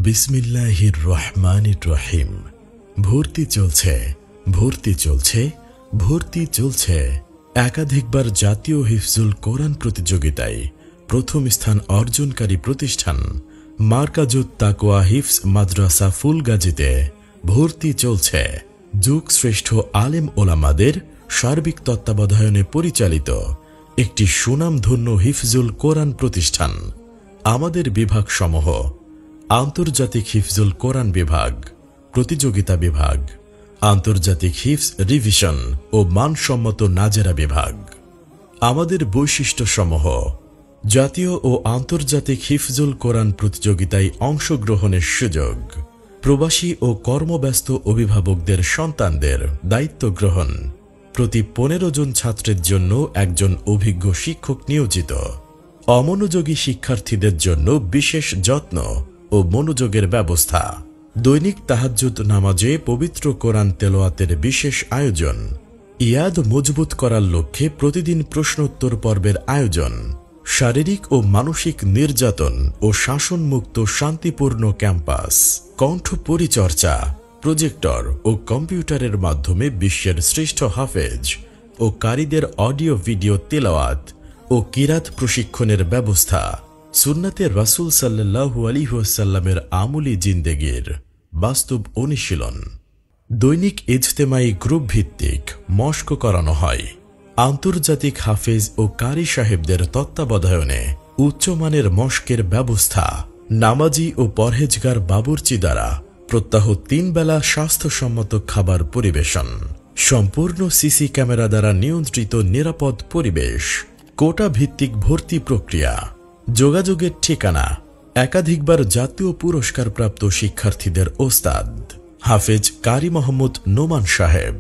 বিসমিল্লাহির রহমানির রহিম। ভর্তি চলছে, ভর্তি চলছে, ভর্তি চলছে। একাধিকবার জাতীয় হিফজুল কোরআন প্রতিযোগিতায় প্রথম স্থান অর্জনকারী প্রতিষ্ঠান মার্কাজুত তাকওয়া হিফজ মাদ্রাসা ফুলগাজীতে ভর্তি চলছে। যুগশ্রেষ্ঠ আলেম ওলামাদের সার্বিক তত্ত্বাবধানে পরিচালিত একটি সুনামধন্য হিফজুল কোরআন প্রতিষ্ঠান। আমাদের বিভাগসমূহ: আন্তর্জাতিক হিফজুল কোরআন বিভাগ, প্রতিযোগিতা বিভাগ, আন্তর্জাতিক হিফজ রিভিশন ও মানসম্মত নাজেরা বিভাগ। আমাদের বৈশিষ্ট্যসমূহ: জাতীয় ও আন্তর্জাতিক হিফজুল কোরআন প্রতিযোগিতায় অংশগ্রহণের সুযোগ, প্রবাসী ও কর্মব্যস্ত অভিভাবকদের সন্তানদের দায়িত্ব গ্রহণ, প্রতি 15 জন ছাত্রের জন্য একজন অভিজ্ঞ শিক্ষক নিয়োজিত, অমনোযোগী শিক্ষার্থীদের জন্য বিশেষ যত্ন ও মনোযোগের ব্যবস্থা, দৈনিক তাহাজ্জুদ নামাজে পবিত্র কোরআন তেলাওয়াতের বিশেষ আয়োজন, ইয়াদ মজবুত করার লক্ষ্যে প্রতিদিন প্রশ্নোত্তর পর্বের আয়োজন, শারীরিক ও মানসিক নির্যাতন ও শাসনমুক্ত শান্তিপূর্ণ ক্যাম্পাস, কণ্ঠ পরিচর্যা, প্রজেক্টর ও কম্পিউটারের মাধ্যমে বিশ্বের শ্রেষ্ঠ হাফেজ ও কারীদের অডিও ভিডিও তেলাওয়াত ও কিরাত প্রশিক্ষণের ব্যবস্থা, সুন্নাতে রাসূল সাল্লাল্লাহু আলাইহি ওয়াসাল্লামের আমলি জিন্দেগির বাস্তব অনুশীলন। দৈনিক ইজতেমাই গ্রুপ ভিত্তিক মশক করানো হয়। আন্তর্জাতিক হাফেজ ও কারি সাহেবদের তত্ত্বাবধানে উচ্চমানের মশকের ব্যবস্থা। নামাজি ও পরহেজগার বাবুর্চি দ্বারা প্রত্যাহ 3 বেলা স্বাস্থ্যসম্মত খাবার পরিবেশন। সম্পূর্ণ সিসি ক্যামেরা দ্বারা নিয়ন্ত্রিত নিরাপদ পরিবেশ। কোটা ভিত্তিক ভর্তি প্রক্রিয়া। যোগাযোগের ঠিকানা: একাধিকবার জাতীয় পুরস্কারপ্রাপ্ত শিক্ষার্থীদের ওস্তাদ হাফেজ কারি মোহাম্মদ নোমান সাহেব।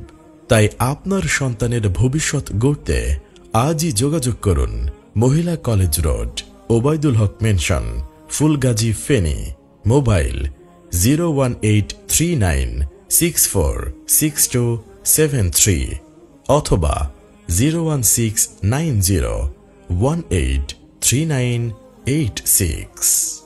তাই আপনার সন্তানের ভবিষ্যৎ গড়তে আজই যোগাযোগ করুন। মহিলা কলেজ রোড, ওবায়দুল হক মেনশন, ফুলগাজী, ফেনী। মোবাইল 01839646273 অথবা 01690183986।